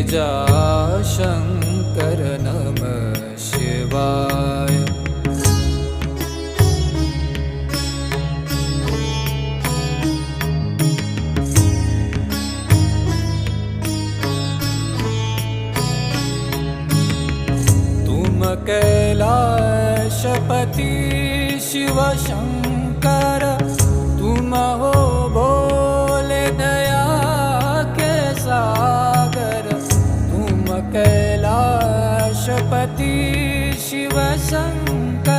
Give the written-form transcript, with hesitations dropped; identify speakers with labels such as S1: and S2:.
S1: तेजा शंकर नमः शिवाय। तुम कैलाशपति शिव शंकर, तुम हो भोले दया के सागर। तुम कैलाशपति शिव शंकर,